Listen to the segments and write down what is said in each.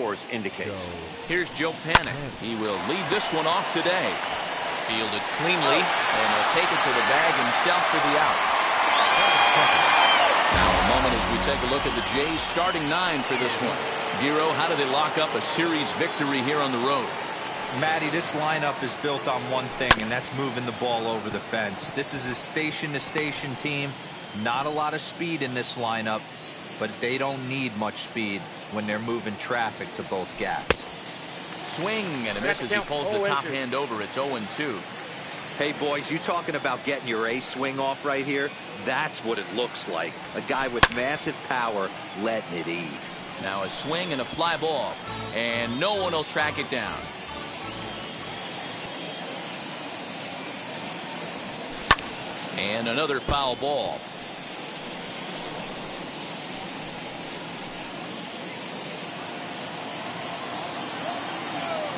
scores indicates. Here's Joe Panic. He will lead this one off today. Fielded cleanly, and he'll take it to the bag himself for the out. Now a moment as we take a look at the Jays starting 9 for this one. Giro, how do they lock up a series victory here on the road? Matty, this lineup is built on one thing, and that's moving the ball over the fence. This is a station-to-station team. Not a lot of speed in this lineup, but they don't need much speed when they're moving traffic to both gaps. Swing and a miss as he pulls the top hand over. It's 0-2. Hey, boys, you talking about getting your A swing off right here? That's what it looks like. A guy with massive power letting it eat. Now a swing and a fly ball, and no one will track it down. And another foul ball.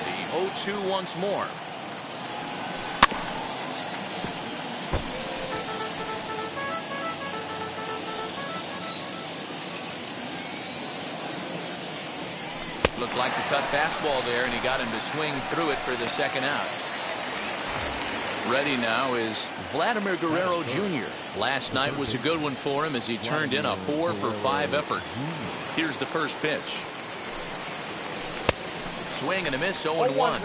The 0-2 once more. Looked like the cut fastball there, and he got him to swing through it for the second out. Ready now is Vladimir Guerrero Jr. Last night was a good one for him as he turned in a 4-for-5 effort. Here's the first pitch. Swing and a miss, 0-1.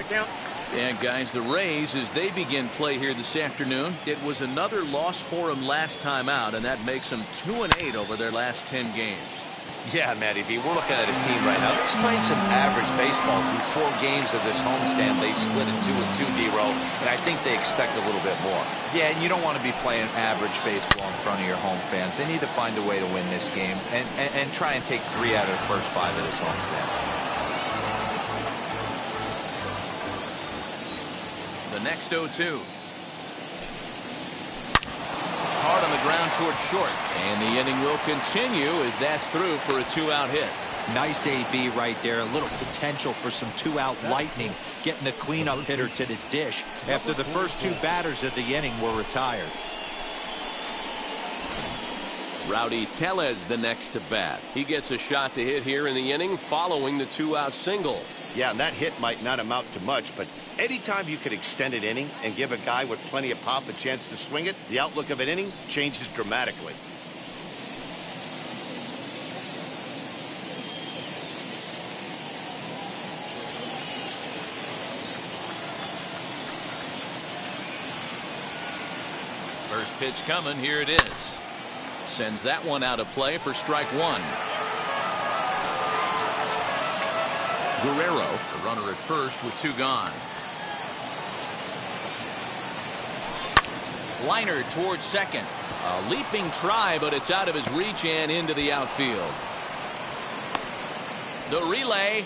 And guys, the Rays, as they begin play here this afternoon, it was another loss for them last time out, and that makes them 2-8 over their last 10 games. Yeah, Matty V, we're looking at a team right now just playing some average baseball. Through 4 games of this homestand, they split it 2-2, D-Row, and I think they expect a little bit more. Yeah, and you don't want to be playing average baseball in front of your home fans. They need to find a way to win this game and try and take 3 out of the first 5 of this homestand. The next 0-2. Hard on the ground towards short, and the inning will continue as that's through for a 2-out hit. Nice AB right there. A little potential for some 2-out lightning, getting the cleanup hitter to the dish after the first 2 batters of the inning were retired. Rowdy Tellez the next to bat. He gets a shot to hit here in the inning following the 2-out single. Yeah, and that hit might not amount to much, but anytime you can extend an inning and give a guy with plenty of pop a chance to swing it, the outlook of an inning changes dramatically. First pitch coming. Here it is. Sends that one out of play for strike 1. Guerrero, the runner at first with 2 gone. Liner towards second. A leaping try, but it's out of his reach and into the outfield. The relay.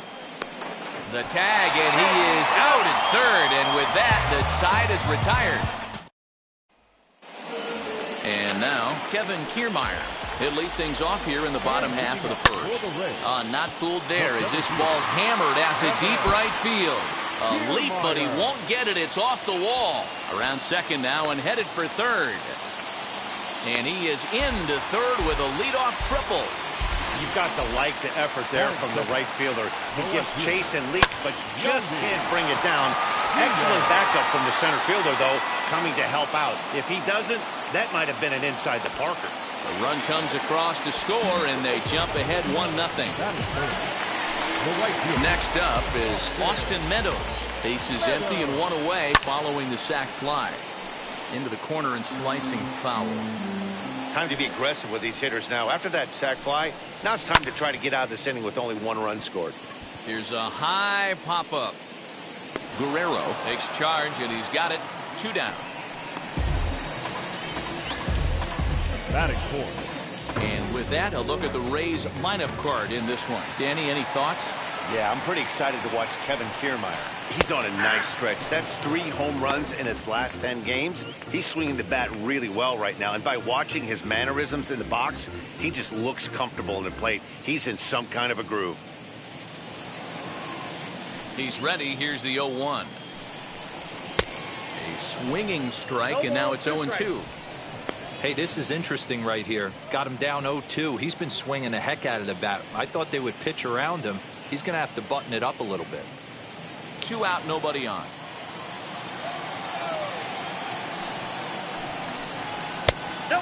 The tag, and he is out at third, and with that, the side is retired. And now, Kevin Kiermaier. He'll lead things off here in the bottom half of the first. Not fooled there as this ball's hammered out to deep right field. A leap, but he won't get it. It's off the wall. Around second now and headed for third. And he is into third with a leadoff triple. You've got to like the effort there from the right fielder. He gives chase and leap, but just can't bring it down. Excellent backup from the center fielder, though, coming to help out. If he doesn't, that might have been an inside the Parker. The run comes across to score, and they jump ahead 1-0. Next up is Austin Meadows. Bases empty and 1 away following the sac fly. Into the corner and slicing foul. Time to be aggressive with these hitters now. After that sac fly, now it's time to try to get out of this inning with only 1 run scored. Here's a high pop-up. Guerrero takes charge, and he's got it. 2 down. Batting fourth. And with that, a look at the Rays lineup card in this one. Danny, any thoughts? Yeah, I'm pretty excited to watch Kevin Kiermaier. He's on a nice stretch. That's 3 home runs in his last 10 games. He's swinging the bat really well right now. And by watching his mannerisms in the box, he just looks comfortable in the plate. He's in some kind of a groove. He's ready. Here's the 0-1. A swinging strike, and now it's 0-2. Hey, this is interesting right here. Got him down 0-2. He's been swinging the heck out of the bat. I thought they would pitch around him, He's going to have to button it up a little bit. 2 out, nobody on.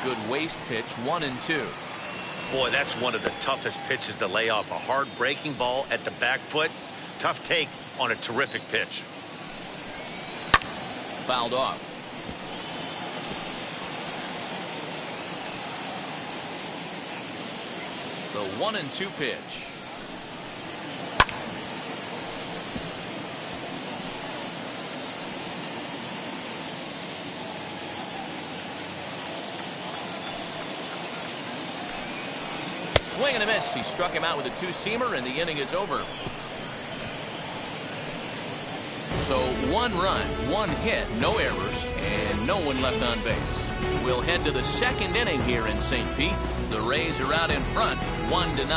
Good waist pitch, 1-2. Boy, that's one of the toughest pitches to lay off. A hard breaking ball at the back foot. Tough take on a terrific pitch. Fouled off. The 1-2 pitch. Swing and a miss. He struck him out with a 2-seamer, and the inning is over. So 1 run, 1 hit, no errors, and no one left on base. We'll head to the 2nd inning here in St. Pete. The Rays are out in front, 1-0.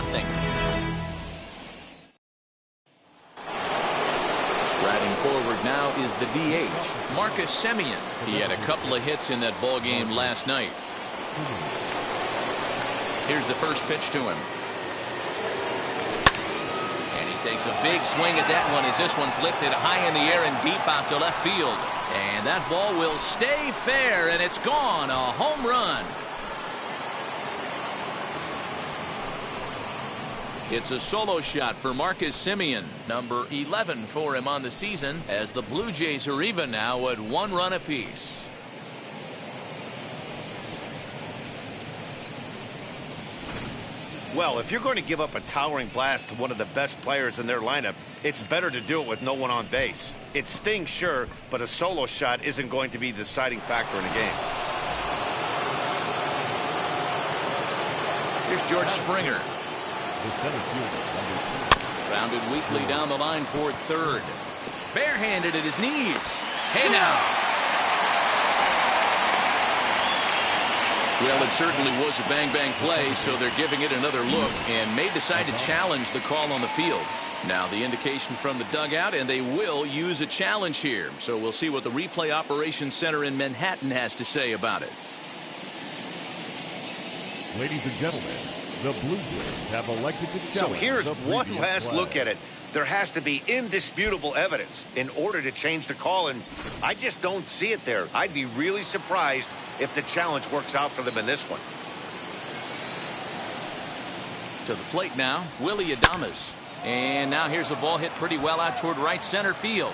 Striding forward now is the DH, Marcus Semien. He had a couple of hits in that ball game last night. Here's the first pitch to him. And he takes a big swing at that one as this one's lifted high in the air and deep out to left field. And that ball will stay fair, and it's gone. A home run. It's a solo shot for Marcus Semien, number 11 for him on the season, as the Blue Jays are even now at 1 run apiece. Well, if you're going to give up a towering blast to one of the best players in their lineup, it's better to do it with no one on base. It stings, sure, but a solo shot isn't going to be the deciding factor in a game. Here's George Springer. The center fielder, Grounded weakly down the line toward third. Barehanded at his knees. Hey now. Well, it certainly was a bang-bang play, so they're giving it another look and may decide to challenge the call on the field. Now the indication from the dugout, and they will use a challenge here. So we'll see what the replay operations center in Manhattan has to say about it. Ladies and gentlemen, the Blue Jays have elected to challenge. So here's the one previous last play. look at it. There has to be indisputable evidence in order to change the call, and I just don't see it there. I'd be really surprised if the challenge works out for them in this one. To the plate now, Willie Adames. And now here's a ball hit pretty well out toward right center field.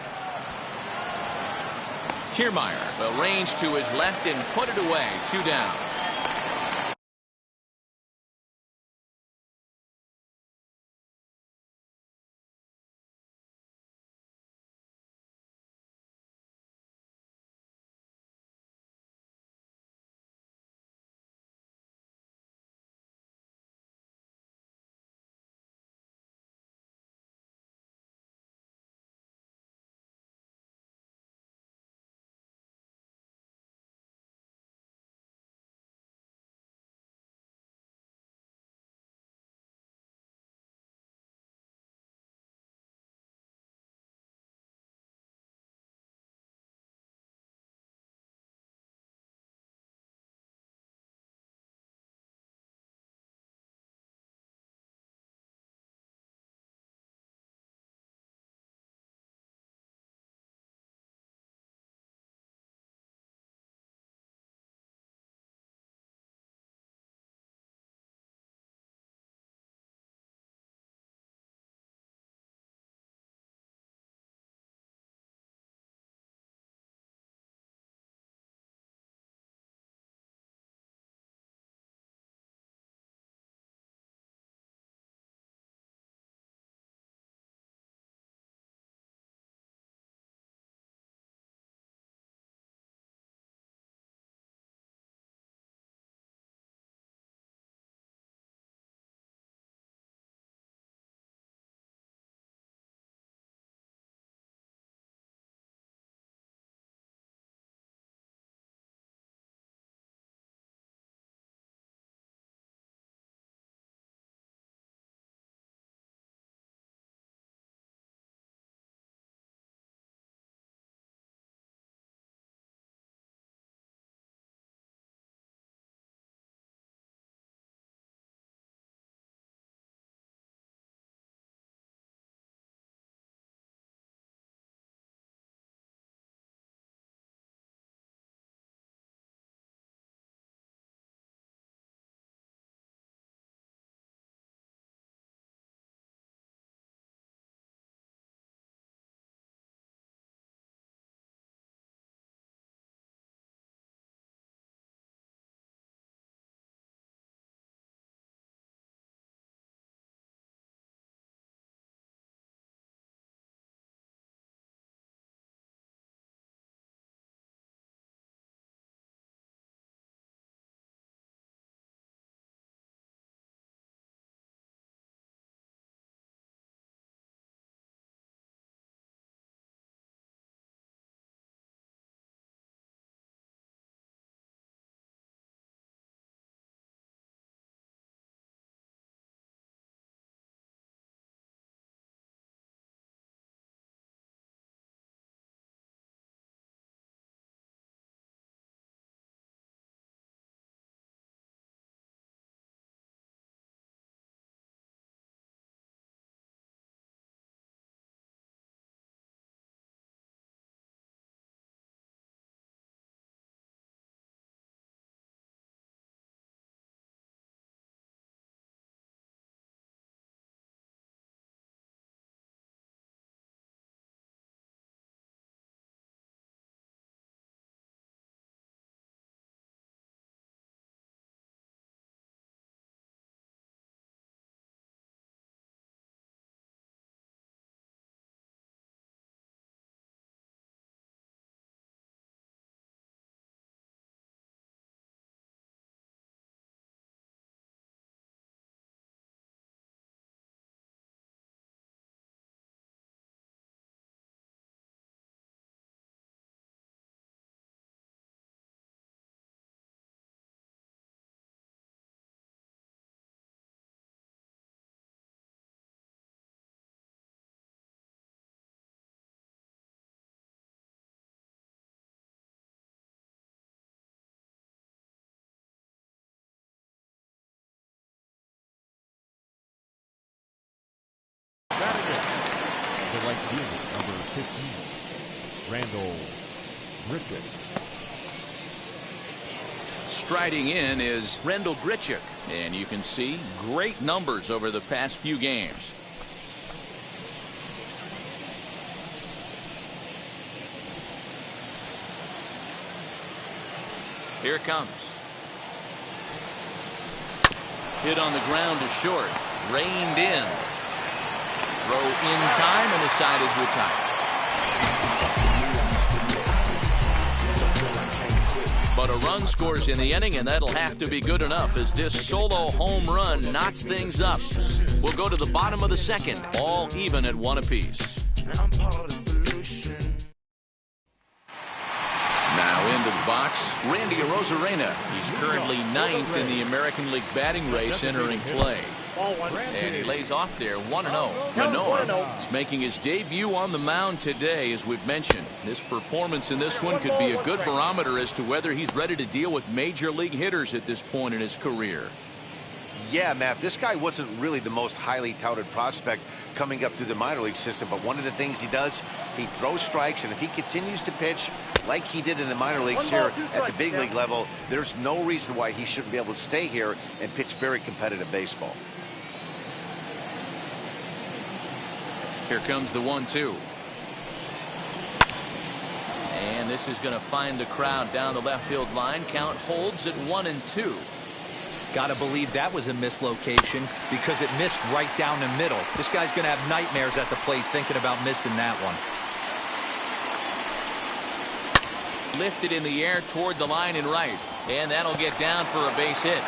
Kiermaier arranged to his left and put it away. 2 down. the right fielder, number 15, Randall Grichuk. Striding in is Randall Grichuk, and you can see great numbers over the past few games. Here it comes. Hit on the ground to short. Reined in. Throw in time, and the side is retired. But a run scores in the inning, and that'll have to be good enough as this solo home run knots things up. We'll go to the bottom of the second, all even at 1 apiece. Now into the box, Randy Arozarena. He's currently 9th in the American League batting race entering play. And he lays off there 1-0. Manoah is making his debut on the mound today, as we've mentioned. This performance in this one could be a good barometer as to whether he's ready to deal with major league hitters at this point in his career. Yeah, Matt, this guy wasn't really the most highly touted prospect coming up through the minor league system, but one of the things he does, he throws strikes, and if he continues to pitch like he did in the minor leagues here at the big league level, there's no reason why he shouldn't be able to stay here and pitch very competitive baseball. Here comes the 1-2. And this is going to find the crowd down the left field line. Count holds at 1-2. Got to believe that was a mislocation because it missed right down the middle. This guy's going to have nightmares at the plate thinking about missing that one. Lifted in the air toward the line and right. And that'll get down for a base hit.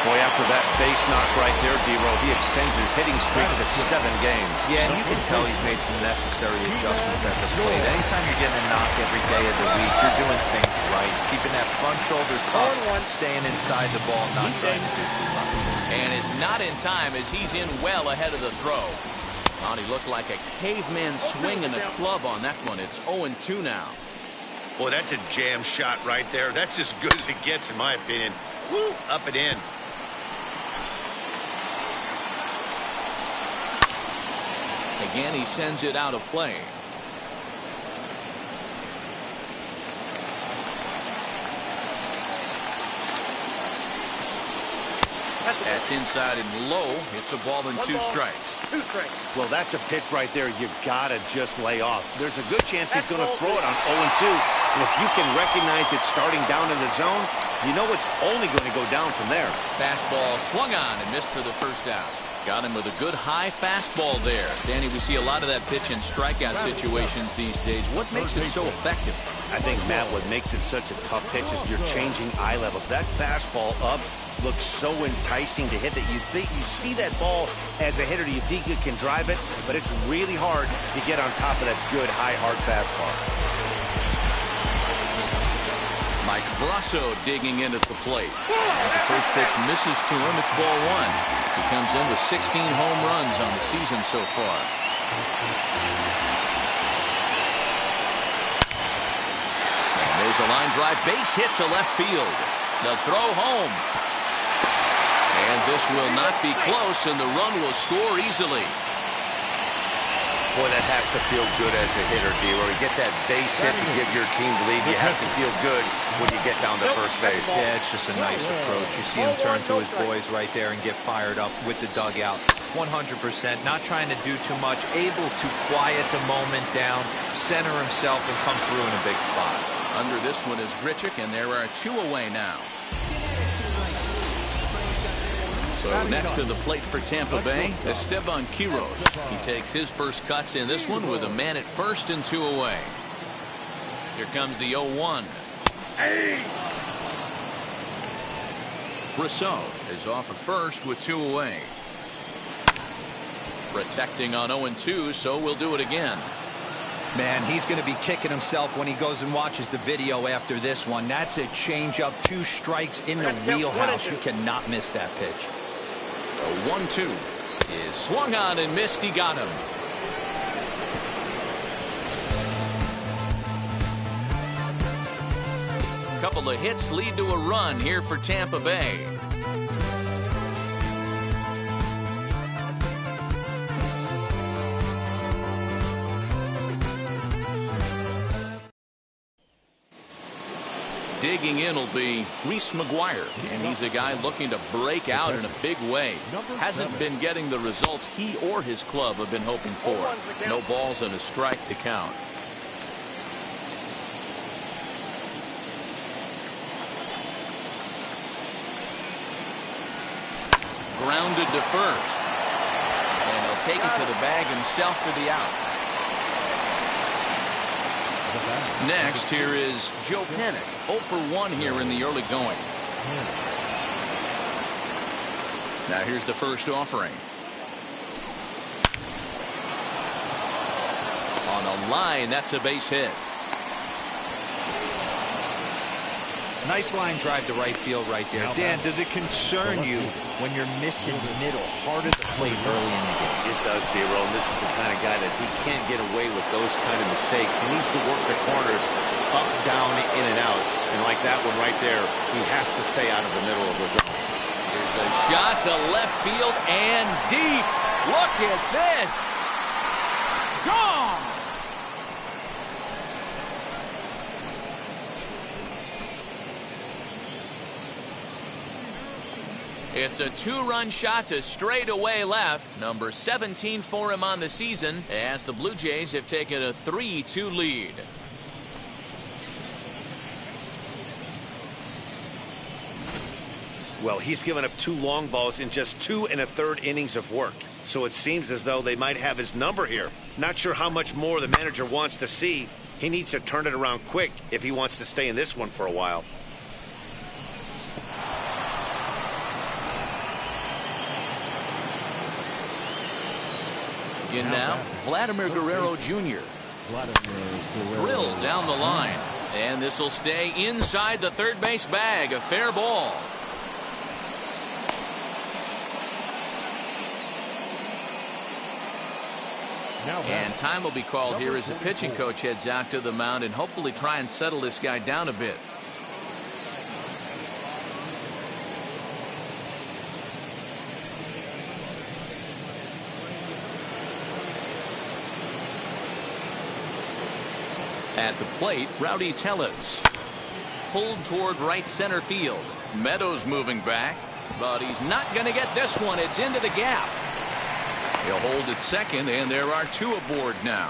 Boy, after that base knock right there, D-Row, he extends his hitting streak to 7 games. Yeah, and you can tell he's made some necessary adjustments at the plate. Anytime you're getting a knock every day of the week, you're doing things right. Keeping that front shoulder tucked, staying inside the ball, not trying to do too much. And it's not in time as he's in well ahead of the throw. Oh, he looked like a caveman swinging the club on that one. It's 0-2 now. Boy, that's a jam shot right there. That's as good as it gets, in my opinion. Woo, up and in. Again, he sends it out of play. That's inside and low. It's a ball and 2 strikes. Well, that's a pitch right there you gotta just lay off. There's a good chance he's going to throw it on 0-2. And if you can recognize it starting down in the zone, you know it's only going to go down from there. Fastball swung on and missed for the first down. Got him with a good high fastball there. Danny, we see a lot of that pitch in strikeout situations these days. What makes it so effective? I think, Matt, what makes it such a tough pitch is you're changing eye levels. That fastball up looks so enticing to hit that you think you see that ball as a hitter, you think you can drive it, but it's really hard to get on top of that good high hard fastball. Mike Brasso digging in at the plate. As the first pitch misses to him, it's ball 1. He comes in with 16 home runs on the season so far. And there's a line drive base hit to left field. The throw home. And this will not be close, and the run will score easily. Boy, that has to feel good as a hitter, D. Where you get that base hit to give your team the lead, you have to feel good when you get down to first base. Yeah, it's just a nice approach. You see him turn to his boys right there and get fired up with the dugout. 100%, not trying to do too much, able to quiet the moment down, center himself, and come through in a big spot. Under this one is Grichuk, and there are 2 away now. So next to the plate for Tampa Bay, Esteban Quiroz. He takes his first cuts in this one with a man at first and 2 away. Here comes the 0-1. Brasso is off at first with 2 away. Protecting on 0-2, so we'll do it again. Man, he's going to be kicking himself when he goes and watches the video after this one. That's a changeup, 2 strikes in the wheelhouse. You cannot miss that pitch. The 1-2 is swung on and missed. He got him. Couple of hits lead to a run here for Tampa Bay. Digging in will be Reese McGuire, and he's a guy looking to break out in a big way. Hasn't been getting the results he or his club have been hoping for. No balls and a strike to count. Grounded to first, and he'll take it to the bag himself for the out. Next, here is Joe Panic, 0 for 1 here in the early going. Now here's the first offering. On a line, that's a base hit. Nice line drive to right field right there. Dan, does it concern you when you're missing middle, hard at the plate early in the game? It does, D-Roll. This is the kind of guy that he can't get away with those kind of mistakes. He needs to work the corners up, down, in and out. And like that one right there, he has to stay out of the middle of the zone. Here's a shot to left field and deep. Look at this. Gone. It's a 2-run shot to straightaway left. Number 17 for him on the season, as the Blue Jays have taken a 3-2 lead. Well, he's given up 2 long balls in just 2 1/3 innings of work. So it seems as though they might have his number here. Not sure how much more the manager wants to see. He needs to turn it around quick if he wants to stay in this one for a while. In now, Vladimir Guerrero Jr. Drilled down the line. And this will stay inside the third base bag. A fair ball. And time will be called here as the pitching coach heads out to the mound and hopefully try and settle this guy down a bit. At the plate, Rowdy Tellez. Pulled toward right center field. Meadows moving back, but he's not going to get this one. It's into the gap. He'll hold at second, and there are 2 aboard now.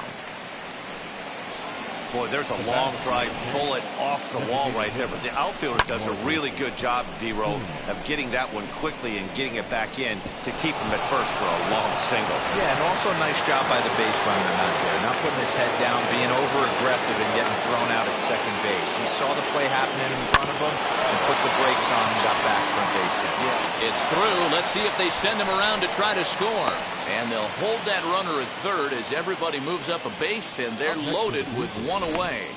Boy, there's a long drive bullet off the wall right there, but the outfielder does a really good job, D-Roll, of getting that one quickly and getting it back in to keep him at first for a long single. Yeah, and also a nice job by the base runner out there. Not putting his head down, being over-aggressive and getting thrown out at second base. He saw the play happening in front of him and put the brakes on and got back from base hit. Yeah. It's through. Let's see if they send him around to try to score. And they'll hold that runner at third as everybody moves up a base, and they're loaded with 1 away.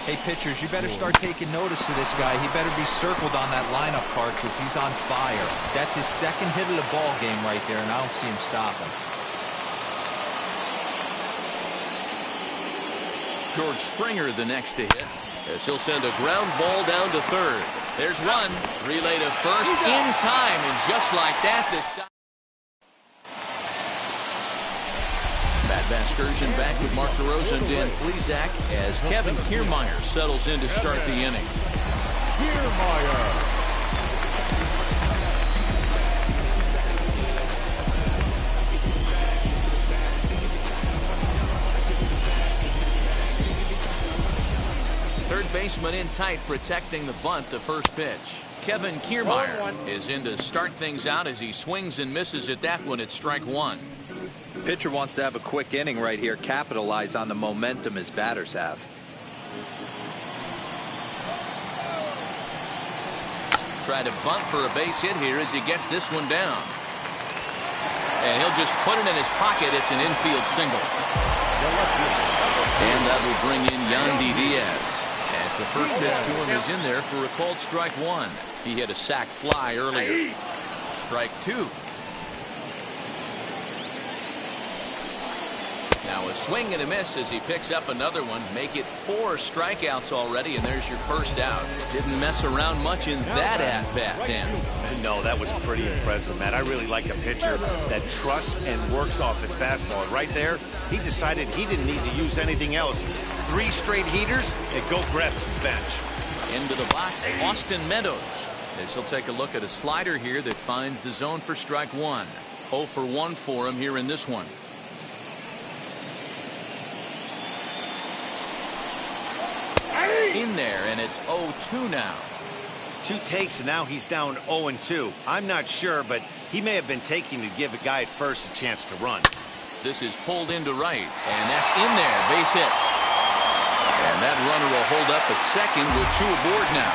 Hey, pitchers, you better start taking notice of this guy. He better be circled on that lineup card because he's on fire. That's his second hit of the ball game right there, and I don't see him stopping. George Springer the next to hit, as he'll send a ground ball down to third. There's one. Relay to first in time, and just like that, this Matt Vasgersian back with Mark DeRosa and Dan Plesac as Kevin Kiermaier settles in to start the inning. Third baseman in tight, protecting the bunt, the first pitch. Kevin Kiermaier is in to start things out as he swings and misses at that one at strike 1. Pitcher wants to have a quick inning right here, capitalize on the momentum his batters have. Try to bunt for a base hit here as he gets this one down. And he'll just put it in his pocket. It's an infield single. And that will bring in Yandy Diaz, as the first pitch to him is in there for a called strike 1. He hit a sac fly earlier. Strike 2. Now a swing and a miss as he picks up another one. Make it 4 strikeouts already, and there's your first out. Didn't mess around much in that at-bat, Dan. No, that was pretty impressive, Matt. I really like a pitcher that trusts and works off his fastball. Right there, he decided he didn't need to use anything else. 3 straight heaters and go grab some bench. Into the box, Austin Meadows. This will take a look at a slider here that finds the zone for strike one. 0 for 1 for him here in this one. In there, and it's 0-2 now. 2 takes, and now he's down 0-2. I'm not sure, but he may have been taking to give a guy at first a chance to run. This is pulled into right, and that's in there. Base hit. And that runner will hold up at second with 2 aboard now.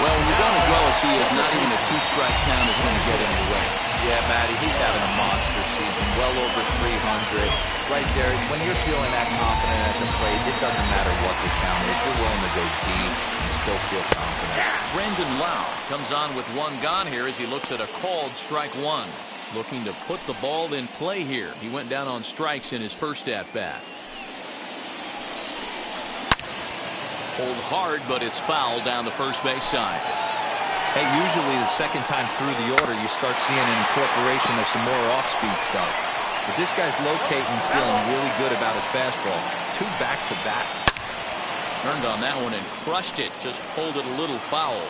Well, when you're done as well as he is, not even a 2-strike count is going to get in the way. Yeah, Matty, he's having a monster season, well over 300. Right there, when you're feeling that confident at the plate, it doesn't matter what the count is. You're willing to go deep and still feel confident. Brandon Lau comes on with 1 gone here as he looks at a called strike 1. Looking to put the ball in play here. He went down on strikes in his first at-bat. Hold hard, but it's foul down the first base side. Hey, usually the second time through the order, you start seeing an incorporation of some more off-speed stuff. But this guy's locating, feeling really good about his fastball. 2 back-to-back. Turned on that one and crushed it. Just pulled it a little foul.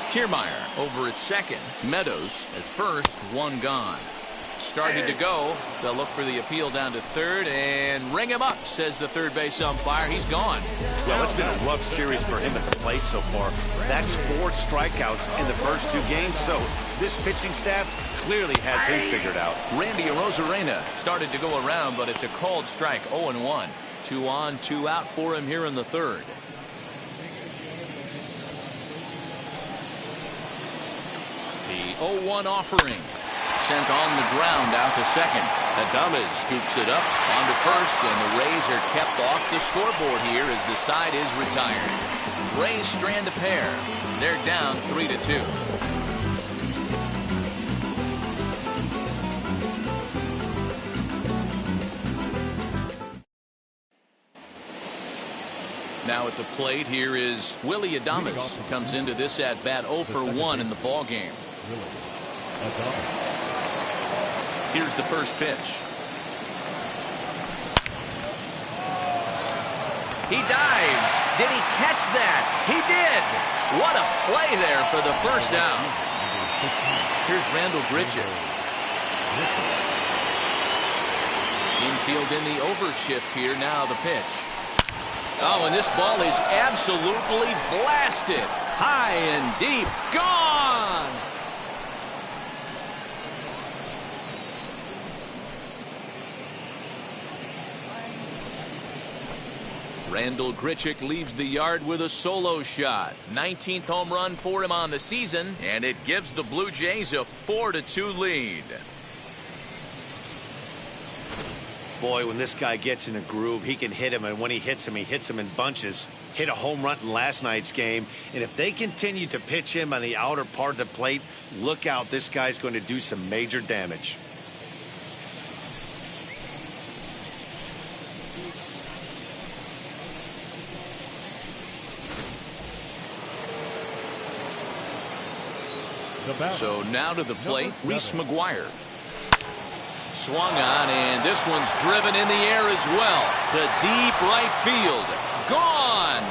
Kiermaier over at second. Meadows at first. 1 gone. Started to go. They'll look for the appeal down to third and ring him up, says the third base umpire. He's gone. Well, it's been a rough series for him at the plate so far. That's 4 strikeouts in the first 2 games, so this pitching staff clearly has him figured out. Randy Arozarena started to go around, but it's a called strike. 0-1. 2 on, 2 out for him here in the third. The 0-1 offering. Sent on the ground out to second. Adames scoops it up onto first, and the Rays are kept off the scoreboard here as the side is retired. Rays strand a pair. They're down 3-2. Now at the plate here is Willie Adames. Comes into this at bat 0 for 1 in the ball game. Here's the first pitch. He dives. Did he catch that? He did. What a play there for the first out. Here's Randall Grichuk. Infield in the overshift here. Now the pitch. Oh, and this ball is absolutely blasted. High and deep. Gone. Randall Grichuk leaves the yard with a solo shot. 19th home run for him on the season, and it gives the Blue Jays a 4-2 lead. Boy, when this guy gets in a groove, he can hit him, and when he hits him in bunches. Hit a home run in last night's game, and if they continue to pitch him on the outer part of the plate, look out, this guy's going to do some major damage. So now to the plate, Reese McGuire. Swung on, and this one's driven in the air as well to deep right field. Gone.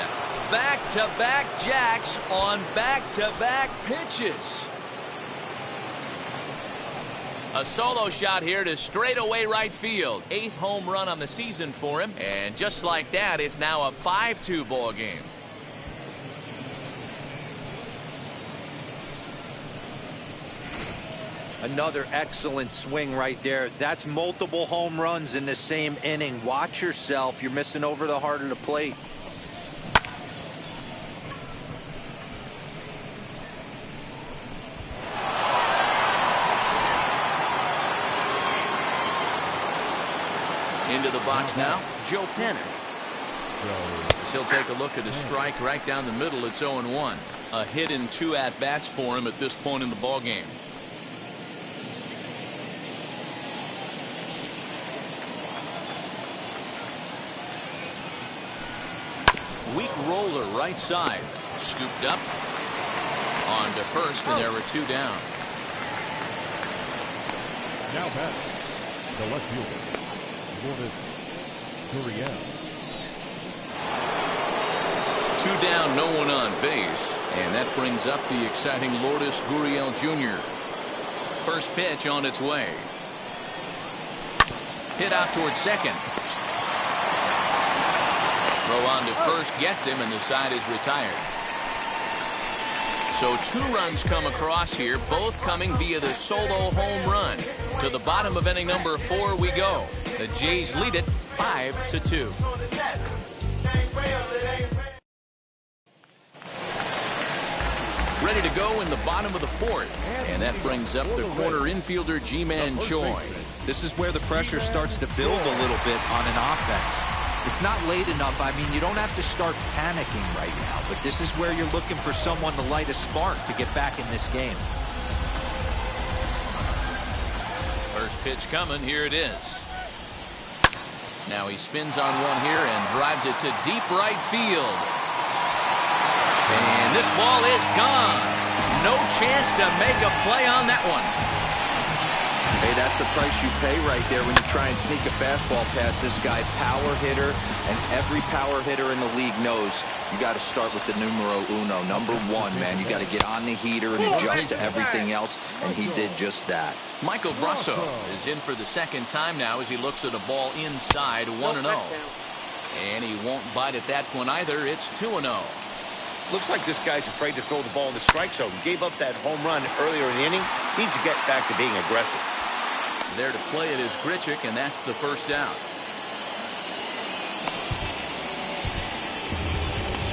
Back-to-back jacks on back-to-back pitches. A solo shot here to straightaway right field. 8th home run on the season for him, and just like that, it's now a 5-2 ball game. Another excellent swing right there. That's multiple home runs in the same inning. Watch yourself. You're missing over the heart of the plate. Into the box now, Joe Penner. He'll take a look at a strike right down the middle. It's 0-1. A hit in 2 at-bats for him at this point in the ball game. Weak roller right side. Scooped up. On to first, and there are 2 down. Now back, the left fielder, Guriel. 2 down, no one on base. And that brings up the exciting Lourdes Gurriel Jr. First pitch on its way. Hit out towards second. Throw on to first gets him, and the side is retired. So 2 runs come across here, both coming via the solo home run. To the bottom of inning number 4 we go. The Jays lead it 5-2. Ready to go in the bottom of the 4th. And that brings up the corner infielder Ji-Man Choi. This is where the pressure starts to build a little bit on an offense. It's not late enough. I mean, you don't have to start panicking right now, but this is where you're looking for someone to light a spark to get back in this game. First pitch coming. Here it is. Now he spins on one here and drives it to deep right field. And this ball is gone. No chance to make a play on that one. Hey, that's the price you pay right there when you try and sneak a fastball past this guy. Power hitter, and every power hitter in the league knows you got to start with the numero uno, number 1, man. You got to get on the heater and adjust to everything else, and he did just that. Michael Brasso is in for the second time now as he looks at a ball inside 1-0. And he won't bite at that one either. It's 2-0. Looks like this guy's afraid to throw the ball in the strike zone. Gave up that home run earlier in the inning. Needs to get back to being aggressive. There to play it is Grichuk, and that's the first out.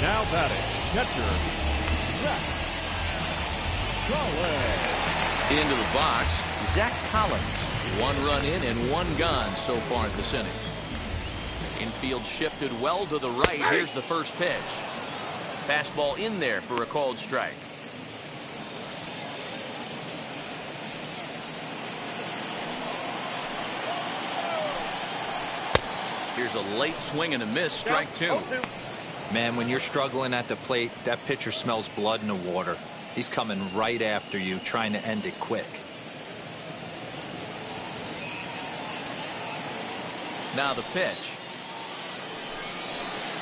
Now batting, catcher, Zach Collins. Into the box, Zach Collins. 1 run in and 1 gone so far this inning. Infield shifted well to the right. Here's the first pitch. Fastball in there for a called strike. Here's a late swing and a miss, strike 2. Man, when you're struggling at the plate, that pitcher smells blood in the water. He's coming right after you, trying to end it quick. Now the pitch.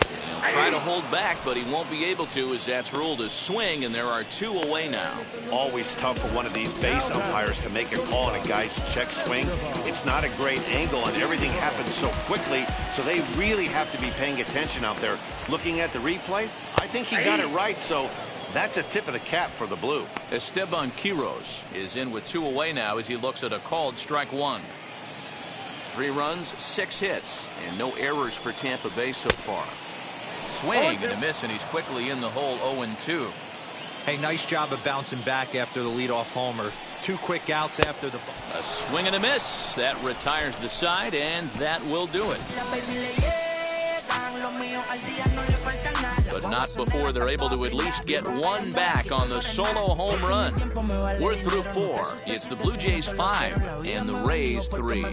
He'll try to hold back, but he won't be able to, as that's ruled a swing, and there are 2 away now. Always tough for one of these base umpires to make a call on a guy's check swing. It's not a great angle, and everything happens so quickly, so they really have to be paying attention out there. Looking at the replay, I think he got it right, so that's a tip of the cap for the Blue. Esteban Quiroz is in with 2 away now as he looks at a called strike 1. 3 runs, 6 hits, and no errors for Tampa Bay so far. Swing and a miss, and he's quickly in the hole 0-2. Hey, nice job of bouncing back after the leadoff homer. 2 quick outs after the... A swing and a miss. That retires the side, and that will do it. But not before they're able to at least get 1 back on the solo home run. We're through 4. It's the Blue Jays 5 and the Rays 3.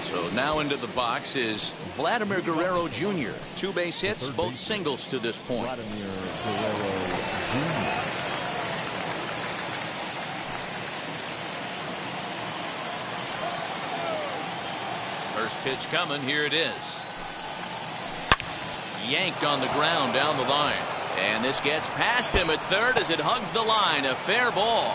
So now into the box is Vladimir Guerrero Jr. 2 base hits, both singles to this point. Vladimir Guerrero Jr. First pitch coming. Here it is. Yanked on the ground down the line. And this gets past him at third as it hugs the line. A fair ball.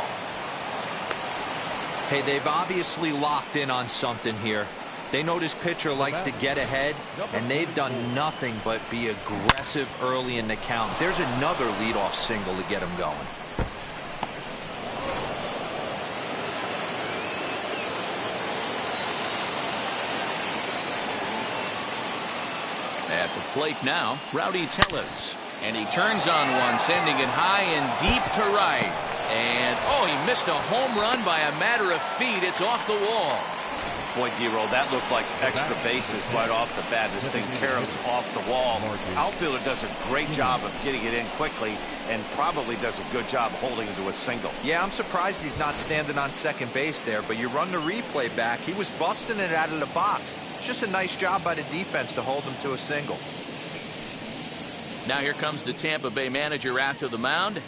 Hey, they've obviously locked in on something here. They know this pitcher likes to get ahead, and they've done nothing but be aggressive early in the count. There's another leadoff single to get him going. At the plate now, Rowdy Tellez. And he turns on one, sending it high and deep to right. And, oh, he missed a home run by a matter of feet. It's off the wall. Boy, D-Roll, that looked like extra bases right off the bat. This thing caroms off the wall. Outfielder does a great job of getting it in quickly and probably does a good job holding it to a single. Yeah, I'm surprised he's not standing on second base there, but you run the replay back. He was busting it out of the box. It's just a nice job by the defense to hold him to a single. Now here comes the Tampa Bay manager out to the mound,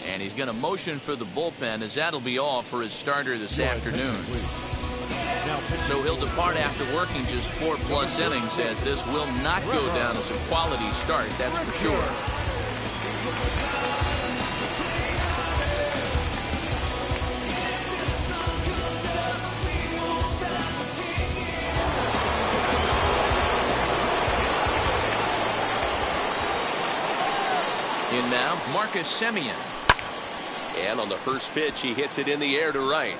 and he's going to motion for the bullpen, as that'll be all for his starter this afternoon. So he'll depart after working just 4+ innings, as this will not go down as a quality start, that's for sure. In now, Marcus Semien. And on the first pitch, he hits it in the air to right.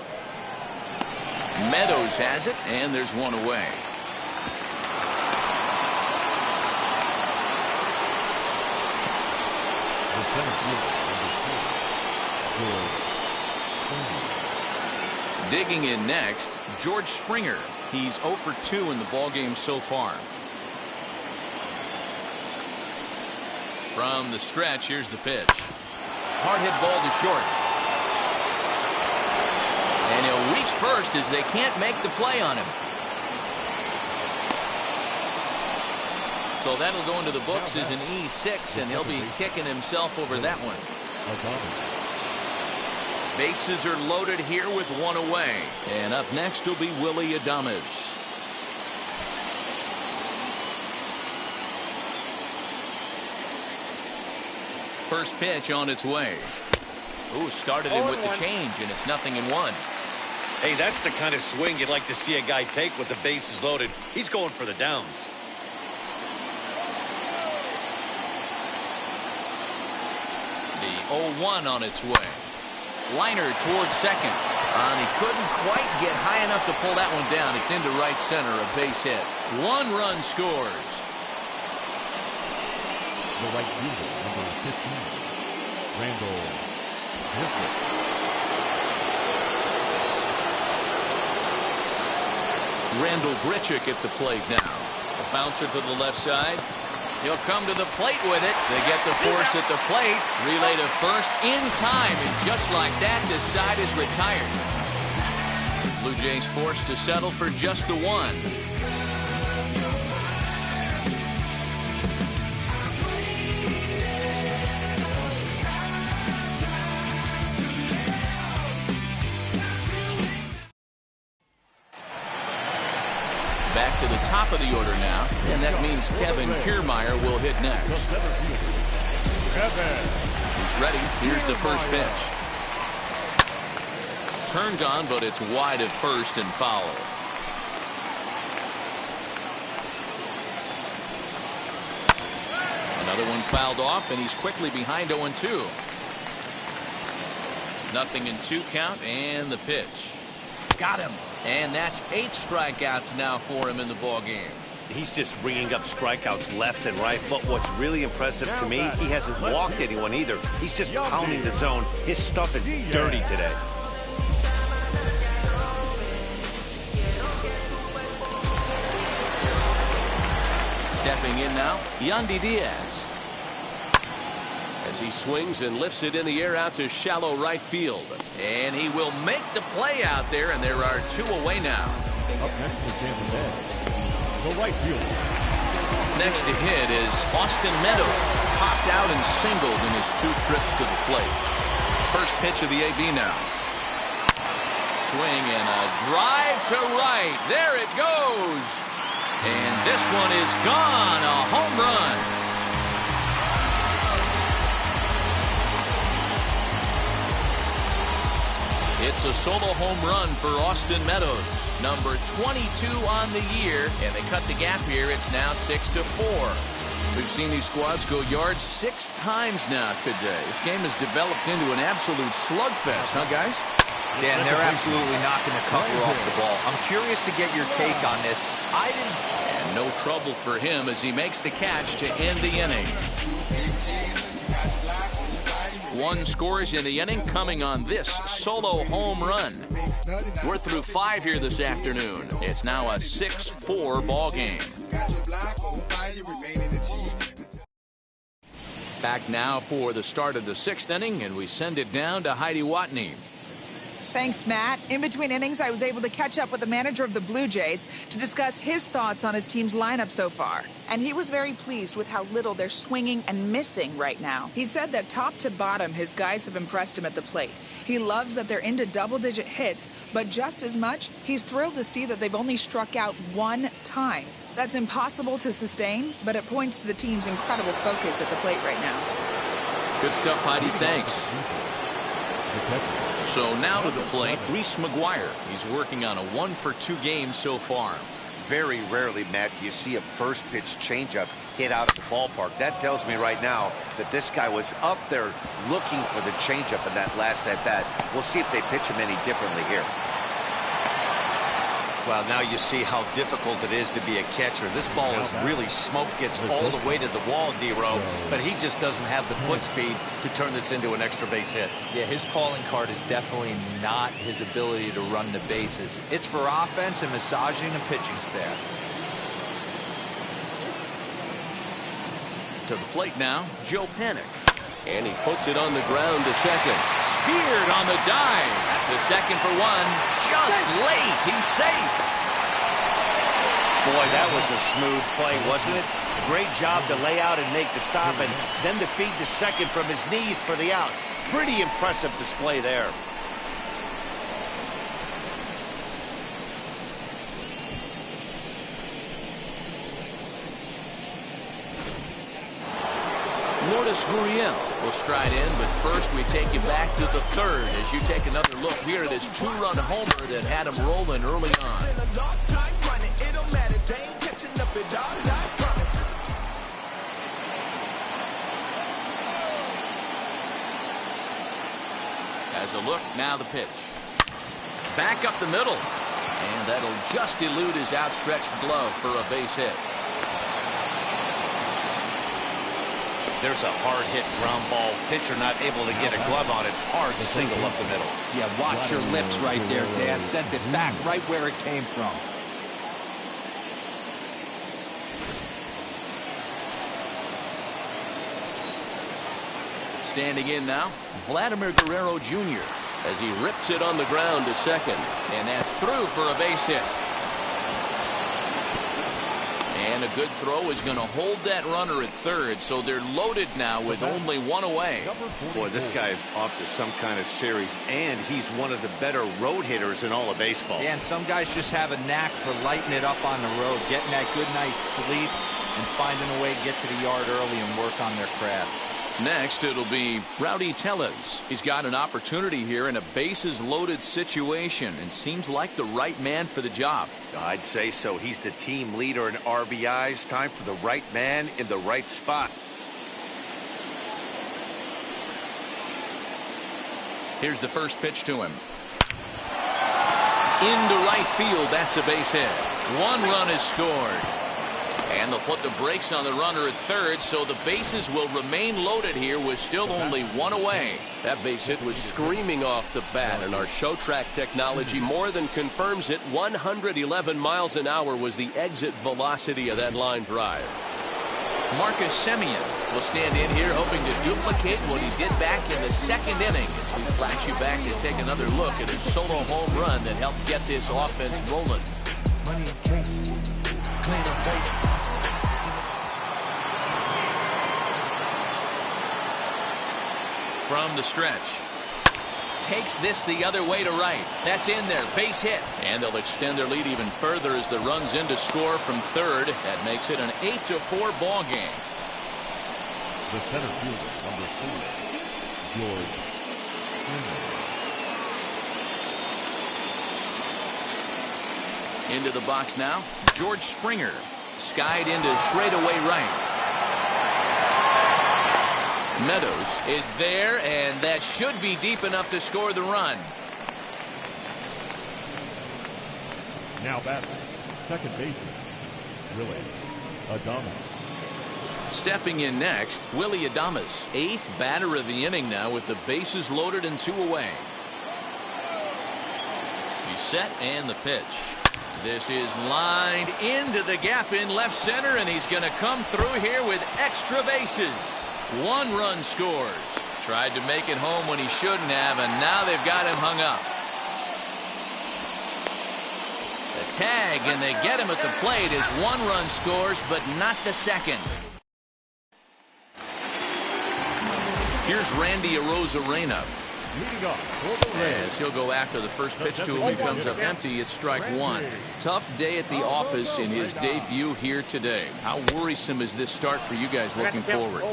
Meadows has it, and there's one away. Digging in next, George Springer. He's 0 for 2 in the ballgame so far. From the stretch, here's the pitch. Hard hit ball to short. And he'll reach first as they can't make the play on him. So that'll go into the books as an E6, and he'll be kicking himself over that one. Bases are loaded here with one away. And up next will be Willie Adames. First pitch on its way. Ooh, started him with the change, and it's 0-1. Hey, that's the kind of swing you'd like to see a guy take with the bases loaded. He's going for the downs. The 0-1 on its way. Liner towards second. And he couldn't quite get high enough to pull that one down. It's into right center, a base hit. 1 run scores. The right fielder, number 15, Randall Griffith. Randall Grichuk at the plate now. A bouncer to the left side. He'll come to the plate with it. They get the force at the plate. Relay to first in time, and just like that, this side is retired. Blue Jays forced to settle for just the 1. Back to the top of the order now, and that means Kevin Kiermaier will hit next. He's ready. Here's the first pitch. Turned on, but it's wide at first and foul. Another one fouled off, and he's quickly behind 0-2. 0-2 count, and the pitch. Got him. And that's 8 strikeouts now for him in the ballgame. He's just ringing up strikeouts left and right. But what's really impressive to me, he hasn't walked anyone either. He's just pounding the zone. His stuff is dirty today. Stepping in now, Yandy Diaz. As he swings and lifts it in the air out to shallow right field. And he will make the play out there, and there are 2 away now. Up next for Tampa Bay, the right fielder. Next to hit is Austin Meadows. Popped out and singled in his 2 trips to the plate. First pitch of the AB now. Swing and a drive to right. There it goes. And this one is gone. A home run. It's a solo home run for Austin Meadows, number 22 on the year, and they cut the gap here. It's now 6-4. We've seen these squads go yards 6 times now today. This game has developed into an absolute slugfest, huh, guys? Dan, they're absolutely not going to cover off the ball. I'm curious to get your take on this. And no trouble for him as he makes the catch to end the inning. 1 scores in the inning coming on this solo home run. We're through 5 here this afternoon. It's now a 6-4 ball game. Back now for the start of the 6th inning, and we send it down to Heidi Watney. Thanks, Matt. In between innings, I was able to catch up with the manager of the Blue Jays to discuss his thoughts on his team's lineup so far. And he was very pleased with how little they're swinging and missing right now. He said that top to bottom, his guys have impressed him at the plate. He loves that they're into double-digit hits, but just as much, he's thrilled to see that they've only struck out one time. That's impossible to sustain, but it points to the team's incredible focus at the plate right now. Good stuff, Heidi. Thanks. So now to the plate, Reese McGuire. He's working on a 1-for-2 game so far. Very rarely, Matt, do you see a first pitch changeup hit out of the ballpark. That tells me right now that this guy was up there looking for the changeup in that last at bat. We'll see if they pitch him any differently here. Well, now you see how difficult it is to be a catcher. This ball is really smoke, gets all the way to the wall, D-Row, but he just doesn't have the foot speed to turn this into an extra base hit. Yeah, his calling card is definitely not his ability to run the bases. It's for offense and massaging a pitching staff. To the plate now, Joe Panik. And he puts it on the ground to second. Speared on the dive. The second for one. Just late. He's safe. Boy, that was a smooth play, wasn't it? Great job to lay out and make the stop, and then to feed the second from his knees for the out. Pretty impressive display there. Lourdes Gurriel will stride in, but first we take you back to the third as you take another look here at his two-run homer that had him rolling early on. As a look, now the pitch. Back up the middle, and that'll just elude his outstretched glove for a base hit. There's a hard-hit ground ball. Pitcher not able to get a glove on it. Hard single up the middle. Yeah, watch your lips right there, Dan. Sent it back right where it came from. Standing in now, Vladimir Guerrero Jr. as he rips it on the ground to second. And that's through for a base hit. And a good throw is going to hold that runner at third, so they're loaded now with only one away. Boy, this guy is off to some kind of series, and he's one of the better road hitters in all of baseball. Yeah, and some guys just have a knack for lighting it up on the road, getting that good night's sleep, and finding a way to get to the yard early and work on their craft. Next, it'll be Rowdy Tellez. He's got an opportunity here in a bases-loaded situation and seems like the right man for the job. I'd say so. He's the team leader in RBIs. Time for the right man in the right spot. Here's the first pitch to him. Into right field, that's a base hit. One run is scored. And they'll put the brakes on the runner at third, so the bases will remain loaded here with still only one away. That base hit was screaming off the bat, and our show track technology more than confirms it. 111 miles an hour was the exit velocity of that line drive. Marcus Semien will stand in here hoping to duplicate what he did back in the second inning as we flash you back to take another look at his solo home run that helped get this offense rolling. Money in case, clean the base. From the stretch. Takes this the other way to right. That's in there. Base hit. And they'll extend their lead even further as the run's in to score from third. That makes it an 8-4 ball game. The center fielder, number 4, George Springer. Into the box now, George Springer. Skied into straightaway right. Meadows is there, and that should be deep enough to score the run. Now batting, second baseman, Willie Adames. Stepping in next, Willie Adames, 8th batter of the inning now with the bases loaded and 2 away. He's set and the pitch. This is lined into the gap in left center, and he's going to come through here with extra bases. 1 run scores. Tried to make it home when he shouldn't have, and now they've got him hung up. tag, and they get him at the plate as one run scores, but not the second. Here's Randy Arozarena. As he'll go after the first pitch to him, he comes up empty. It's strike one. Tough day at the office in his debut here today. How worrisome is this start for you guys looking forward?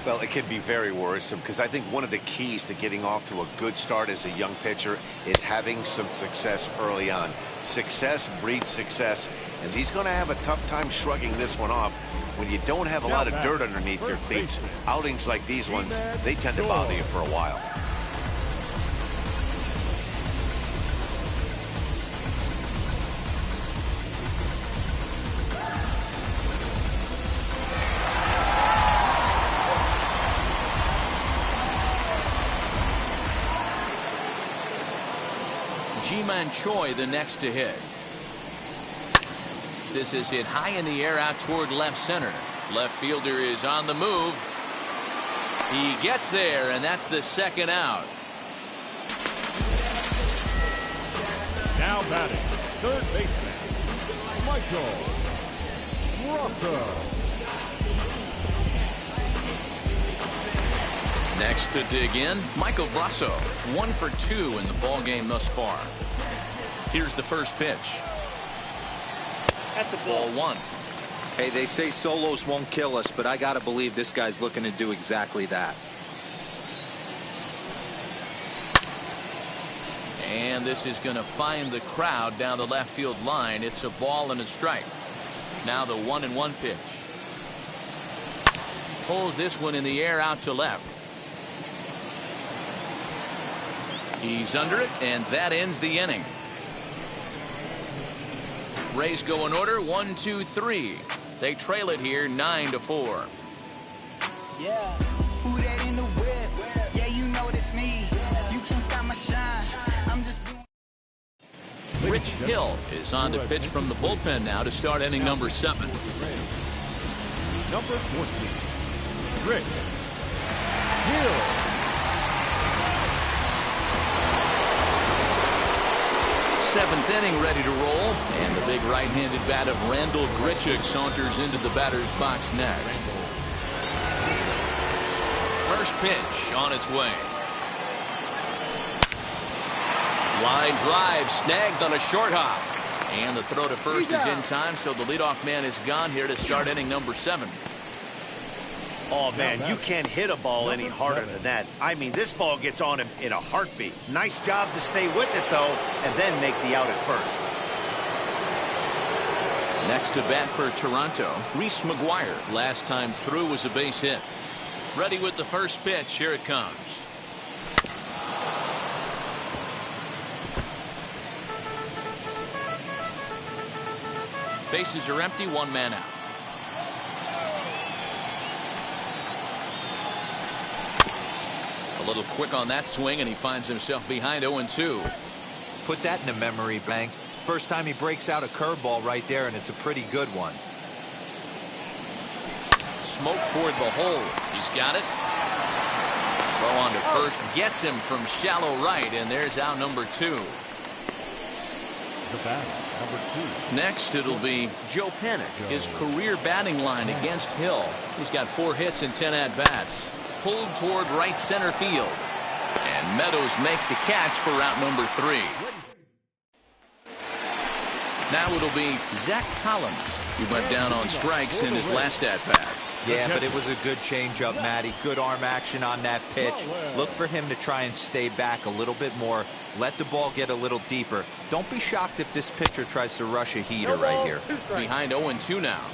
Well, it can be very worrisome because I think one of the keys to getting off to a good start as a young pitcher is having some success early on. Success breeds success, and he's going to have a tough time shrugging this one off. When you don't have a lot of dirt underneath your cleats, outings like these ones, they tend to bother you for a while. Ji-Man Choi the next to hit. This is hit high in the air out toward left center. Left fielder is on the move. He gets there, and that's the second out. Now batting, third baseman, Michael Russell. Next to dig in, Michael Brasso. 1 for 2 in the ball game thus far. Here's the first pitch. That's a Ball one. Hey, they say solos won't kill us, but I got to believe this guy's looking to do exactly that. And this is going to find the crowd down the left field line. It's a ball and a strike. Now the 1-1 pitch. Pulls this one in the air out to left. He's under it, and that ends the inning. Rays go in order, 1, 2, 3. They trail it here 9-4. Yeah, who that in the whip? Yeah, you know it's me. You can't stop my shine. I'm just. Rich Hill is on to pitch from the bullpen now to start inning number 7. Number 14, Rich Hill. Seventh inning ready to roll, and the big right-handed bat of Randall Grichuk saunters into the batter's box next. First pitch on its way. Line drive snagged on a short hop, and the throw to first is in time, so the leadoff man is gone here to start inning number 7. Oh, man, you can't hit a ball any harder than that. I mean, this ball gets on him in a heartbeat. Nice job to stay with it, though, and then make the out at first. Next to bat for Toronto, Reese McGuire. Last time through was a base hit. Ready with the first pitch. Here it comes. Bases are empty, one man out. A little quick on that swing, and he finds himself behind 0-2. Put that in the memory bank. First time he breaks out a curveball right there, and it's a pretty good one. Smoke toward the hole. He's got it. Throw on to first. Gets him from shallow right, and there's out number 2. The batter, number 2. Next, it'll be Joe Panik. His career batting line against Hill. He's got 4 hits and 10 at-bats. Pulled toward right center field. And Meadows makes the catch for route number 3. Now it'll be Zach Collins, who went down on strikes in his last at-bat. Yeah, but it was a good changeup, Matty. Good arm action on that pitch. Look for him to try and stay back a little bit more. Let the ball get a little deeper. Don't be shocked if this pitcher tries to rush a heater right here. Behind 0-2 now.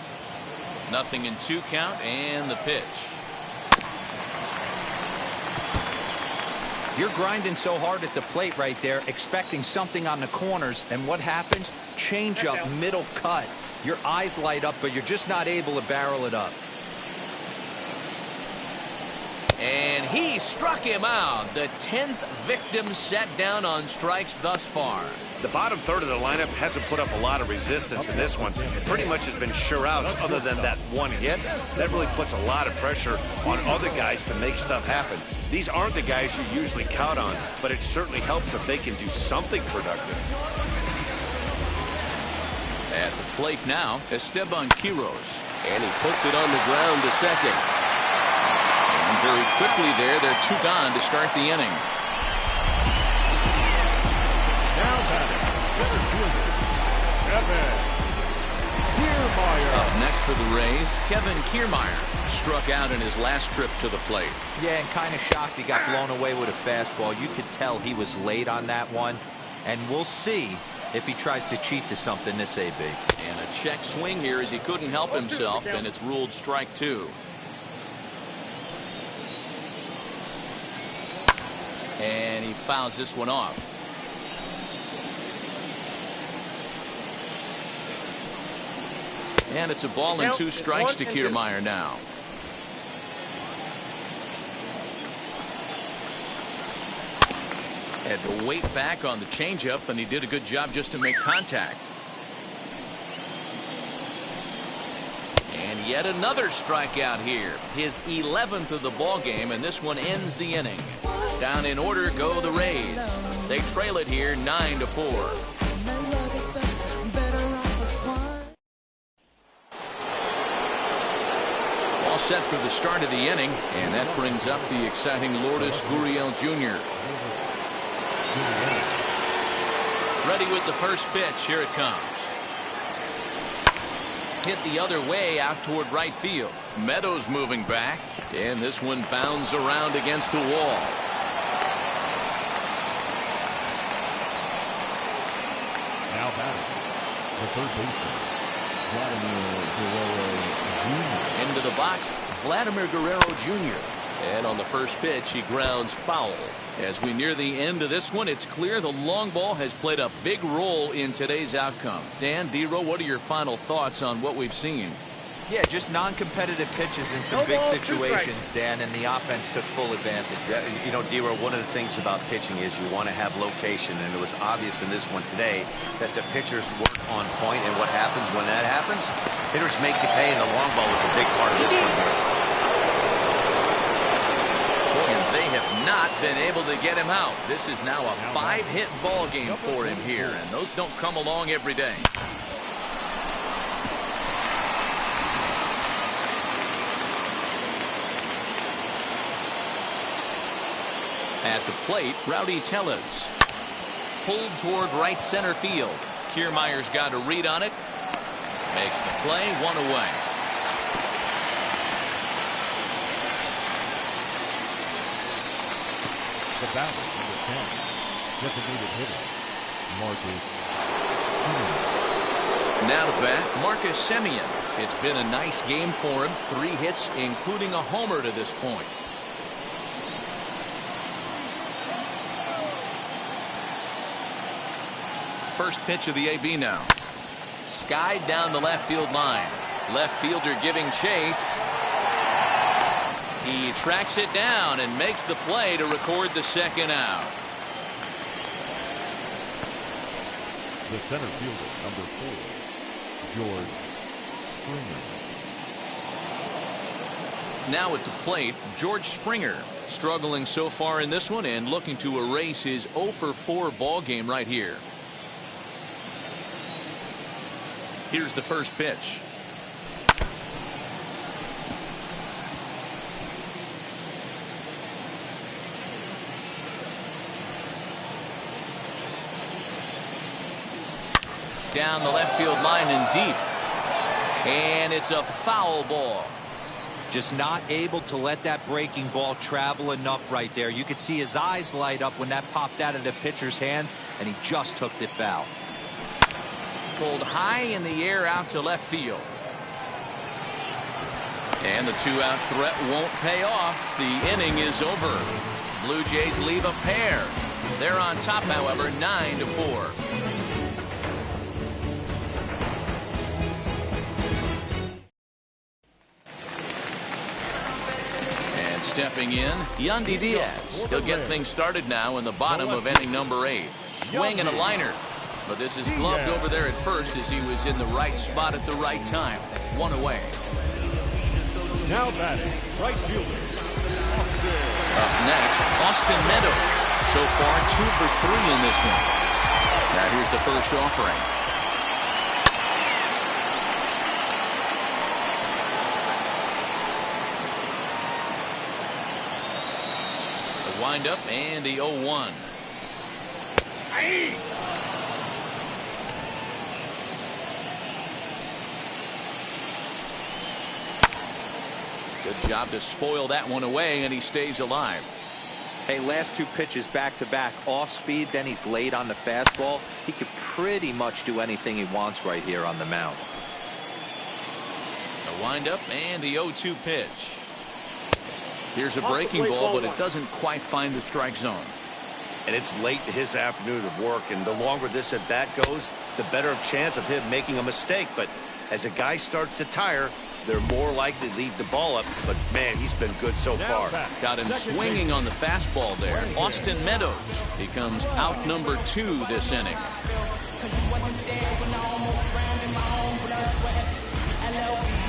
0-2 count, and the pitch. You're grinding so hard at the plate right there, expecting something on the corners, and what happens? Change up, middle cut. Your eyes light up, but you're just not able to barrel it up. And he struck him out. The 10th victim set down on strikes thus far. The bottom third of the lineup hasn't put up a lot of resistance in this one. It pretty much has been sure outs other than that one hit. That really puts a lot of pressure on other guys to make stuff happen. These aren't the guys you usually count on, but it certainly helps if they can do something productive. At the plate now, Esteban Quiroz. And he puts it on the ground to second. And very quickly there, they're 2 gone to start the inning. Now batting, center fielder, Kevin Kiermaier. Up next for the Rays, Kevin Kiermaier struck out in his last trip to the plate. Yeah, and kind of shocked he got blown away with a fastball. You could tell he was late on that one. And we'll see if he tries to cheat to something this AB. And a check swing here as he couldn't help himself, and it's ruled strike 2. And he fouls this one off. And it's a ball and 2 strikes to Kiermaier now. Had to wait back on the changeup, and he did a good job just to make contact. And yet another strikeout here. His 11th of the ball game, and this one ends the inning. Down in order go the Rays. They trail it here 9-4. All set for the start of the inning, and that brings up the exciting Lourdes Gurriel Jr. Ready with the first pitch. Here it comes. Hit the other way out toward right field. Meadows moving back, and this one bounds around against the wall. Now batting, the third baseman, Vladimir Guerrero Jr. Into the box, Vladimir Guerrero Jr. And on the first pitch, he grounds foul. As we near the end of this one, it's clear the long ball has played a big role in today's outcome. Dan, D-Row, what are your final thoughts on what we've seen? Yeah, just non-competitive pitches in some big situations, Dan, and the offense took full advantage. Yeah, you know, D-Row, one of the things about pitching is you want to have location, and it was obvious in this one today that the pitchers work on point, and what happens when that happens? Hitters make you pay, and the long ball was a big part of this one here. And they have not been able to get him out. This is now a 5-hit ball game for him here, and those don't come along every day. At the plate, Rowdy Tellez. Pulled toward right center field. Kiermaier's got a read on it. Makes the play, 1 away. The batter, number 10, designated hitter, Marcus Semien. Now to bat, Marcus Semien. It's been a nice game for him. 3 hits, including a homer to this point. First pitch of the AB now. Skied down the left field line. Left fielder giving chase. He tracks it down and makes the play to record the second out. The center fielder, number 4, George Springer. Now at the plate, George Springer. Struggling so far in this one and looking to erase his 0-for-4 ball game right here. Here's the first pitch. Down the left field line and deep. And it's a foul ball. Just not able to let that breaking ball travel enough right there. You could see his eyes light up when that popped out of the pitcher's hands, and he just hooked it foul. Pulled high in the air out to left field. And the 2-out threat won't pay off. The inning is over. Blue Jays leave a pair. They're on top, however, 9-4. And stepping in, Yandy Diaz. He'll get things started now in the bottom of inning number 8. Swing and a liner. But this is gloved over there at first as he was in the right spot at the right time. 1 away. Now batting, right fielder, Austin. Up next, Austin Meadows. So far, 2 for 3 in this one. Now here's the first offering. windup and the 0-1. Good job to spoil that one away, and he stays alive. Hey, last two pitches back-to-back off speed, then he's late on the fastball. He could pretty much do anything he wants right here on the mound. The windup and the 0-2 pitch. Here's a breaking ball, but it doesn't quite find the strike zone. And it's late in his afternoon of work, and the longer this at bat goes, the better chance of him making a mistake. But as a guy starts to tire, they're more likely to leave the ball up. But man, he's been good so far. Got him swinging on the fastball there. Austin Meadows becomes out number 2 this inning.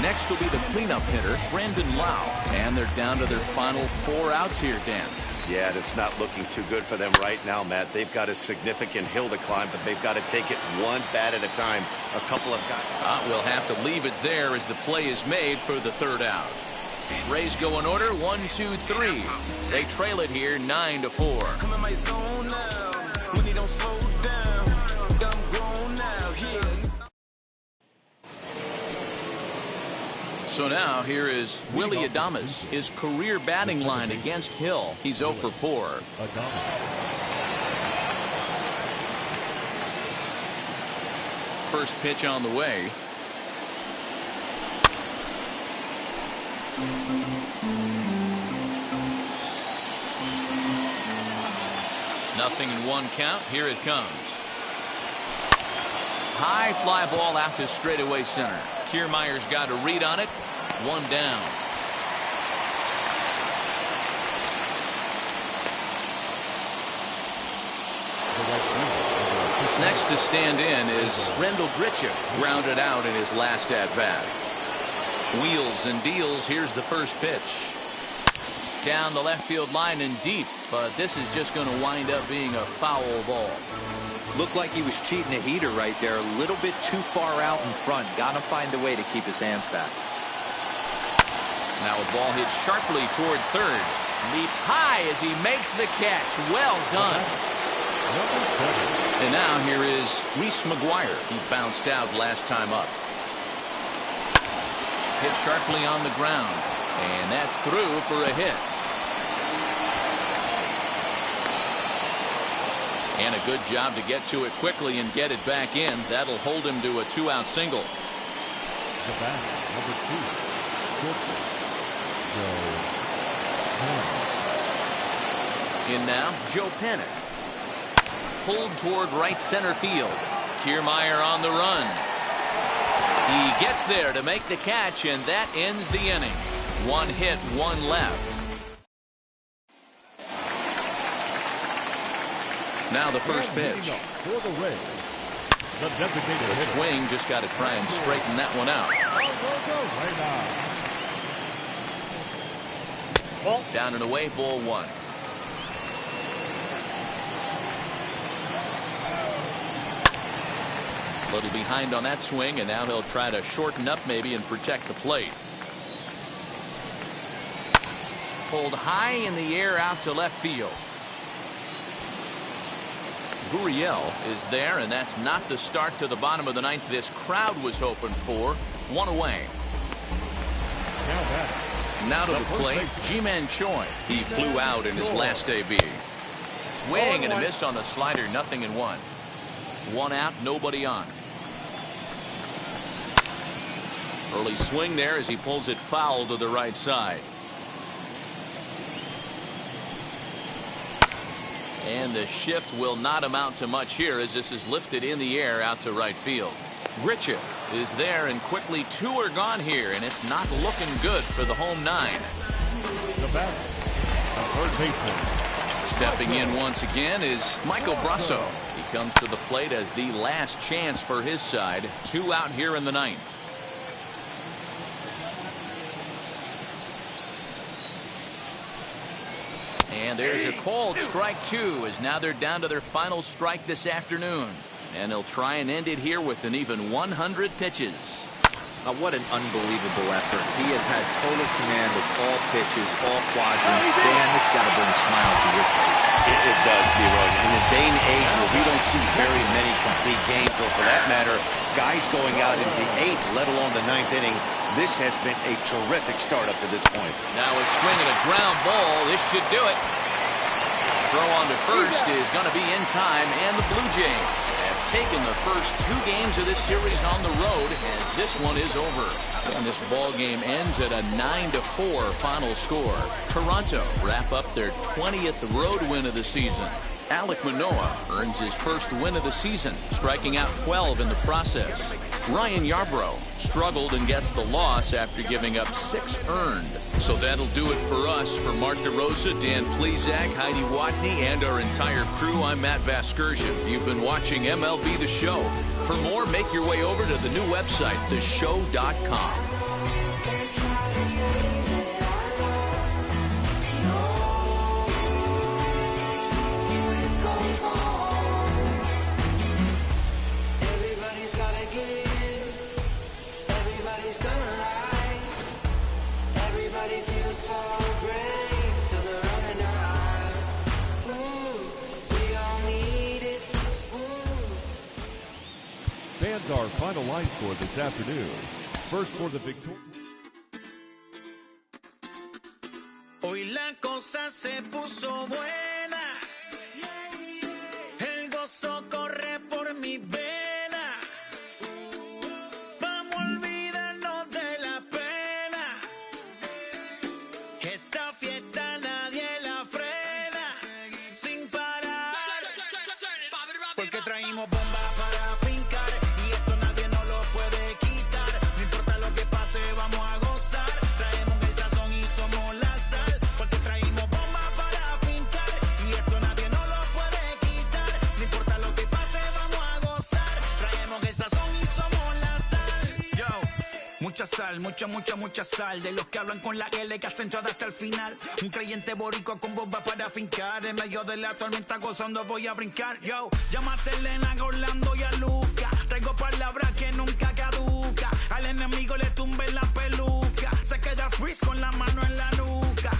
Next will be the cleanup hitter, Brandon Lau. And they're down to their final 4 outs here, Dan. Yeah, and it's not looking too good for them right now, Matt. They've got a significant hill to climb, but they've got to take it one bat at a time. A couple of guys. We'll have to leave it there as the play is made for the 3rd out. Rays go in order, 1, 2, 3. They trail it here 9-4. Come in my zone now. When you don't slow down, I'm grown now. Yeah. So now here is Willie Adames. His career batting line against Hill. He's 0 for 4. First pitch on the way. Nothing in 1 count. Here it comes. High fly ball out to straightaway center. Kiermaier's got a read on it. 1 down. Next to stand in is Rendell Grichuk, grounded out in his last at-bat. Wheels and deals. Here's the first pitch. Down the left field line and deep, but this is just going to wind up being a foul ball. Looked like he was cheating a heater right there. A little bit too far out in front. Gotta find a way to keep his hands back. Now a ball hit sharply toward third. Leaps high as he makes the catch. Well done. And now here is Reese McGuire. He bounced out last time up. Hit sharply on the ground. And that's through for a hit. And a good job to get to it quickly and get it back in. That'll hold him to a 2-out single. The bat, number 2, In now, Joe Panik. Pulled toward right center field. Kiermaier on the run. He gets there to make the catch, and that ends the inning. 1 hit, 1 left. Now the first pitch. For the Rays, the designated The hitter. swing just got to try and straighten that one out. Down and away, ball 1. A little behind on that swing, and now he'll try to shorten up maybe and protect the plate. Pulled high in the air out to left field. Gurriel is there, and that's not the start to the bottom of the 9th this crowd was hoping for. 1 away. Now to the plate, Ji-Man Choi. He flew out in his last debut. Swing and a miss on the slider, 0-1. 1 out, nobody on. Early swing there as he pulls it foul to the right side. And the shift will not amount to much here as this is lifted in the air out to right field. Grichuk is there, and quickly 2 are gone here, and it's not looking good for the home 9. The bat, the third baseman. Stepping in once again is Michael Brasso. He comes to the plate as the last chance for his side. 2 out here in the 9th. And there's a called strike 2 as now they're down to their final strike this afternoon. And they'll try and end it here with an even 100 pitches. What an unbelievable effort. He has had total command of all pitches, all quadrants. Dan, this has got to bring a smile to your face. It does, D-Roy. In a day and age where we don't see very many complete games, or for that matter, guys going out into the 8th, let alone the 9th inning, this has been a terrific start up to this point. Now it's swinging a ground ball. This should do it. Throw on to first is going to be in time, and the Blue Jays have taken the first 2 games of this series on the road as this one is over. And this ball game ends at a 9-4 final score. Toronto wrap up their 20th road win of the season. Alek Manoah earns his first win of the season, striking out 12 in the process. Ryan Yarbrough struggled and gets the loss after giving up 6 earned. So that'll do it for us. For Mark DeRosa, Dan Plesac, Heidi Watney, and our entire crew, I'm Matt Vasgersian. You've been watching MLB The Show. For more, make your way over to the new website, theshow.com. Fans, our final line score this afternoon. First for the victory. Hoy la cosa se puso buena. El gozo corre por mi vena. Vamos a olvidarnos de la pena. Esta fiesta nadie la frena. Sin parar. Porque traímos bomba para fincar. Y esto nadie nos lo puede quitar. No importa lo que pase, vamos a gozar. Traemos el sazón y somos la sal. Porque traímos bomba para fincar. Y esto nadie nos lo puede quitar. No importa lo que pase, vamos a gozar. Traemos el sazón y somos la sal. Yo, mucha sal, mucha sal. De los que hablan con la L que hacen todo hasta el final. Un creyente boricua con bomba para fincar. En medio de la tormenta gozando voy a brincar. Yo, llámate a Elena, a Orlando y a Luca. Traigo palabras que nunca caduca. Al enemigo le tumbe la peluca. Se queda freeze con la mano en la nuca.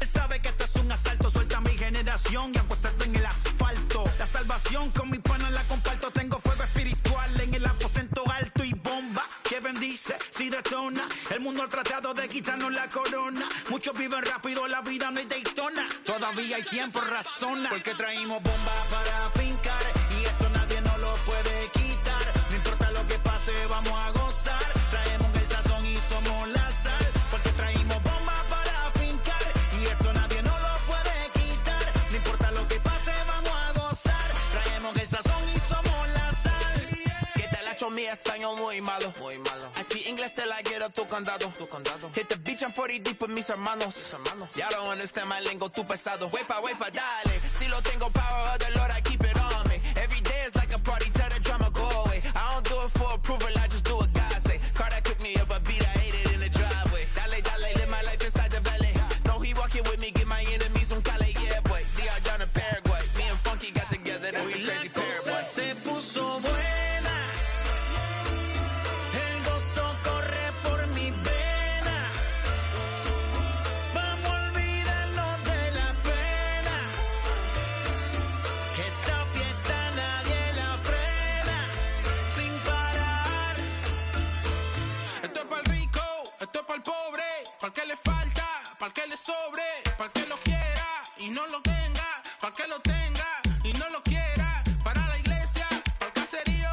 Él sabe que esto es un asalto. Suelta mi generación y acuéstate en el asfalto. La salvación con mi pana la comparto. Tengo fuego espiritual en el aposento alto y bomba que bendice si detona. El mundo ha tratado de quitarnos la corona. Muchos viven rápido, la vida no es Daytona. Todavía hay tiempo, razona. Porque traímos bomba para fincar. Y esto nadie nos lo puede quitar. No importa lo que pase, vamos a gozar. Traemos el sazón y somos la sal. Porque traímos bomba para fincar. Y esto nadie nos lo puede quitar. No importa lo que pase, vamos a gozar. Traemos el sazón y somos la sal. Que te la echo mi español muy malo. I speak English till I get up tu condado. Hit the beach, I'm 40 deep with mis hermanos. Y'all don't understand my lingo, tu pesado. Wepa, dale. Si lo tengo power of the Lord, I keep it on me. Every day is like a party, tell the drama go away. I don't do it for approval, I just do what God say. Carter cooked me up a beat, I ate it in the driveway. Dale, live my life inside the valley. No, he walking with me, give my enemies un cale, yeah, boy. DR down in Paraguay. Me and Funky got together, that's a crazy pair, boy. Se puso buena. El gozo corre por mi vena. Vamos a olvidarnos de la pena. Esta fiesta nadie la frena. Sin parar. Esto es para el rico, esto es para el pobre. Para el que le falta, para el que le sobre. Para el que lo quiera y no lo tenga. Para el que lo tenga y no lo quiera. Para la iglesia, para el caserío.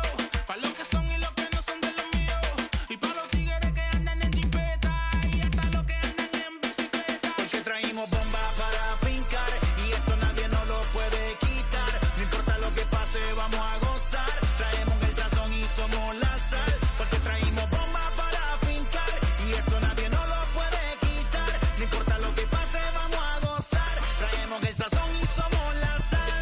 Para los que son y los que no son de los míos. Y para los tigres que andan en jipeta. Y hasta los que andan en bicicleta. Porque traímos bomba para fincar. Y esto nadie nos lo puede quitar. No importa lo que pase, vamos a gozar. Traemos el sazón y somos la sal. Porque traímos bomba para fincar. Y esto nadie nos lo puede quitar. No importa lo que pase, vamos a gozar. Traemos el sazón y somos la sal.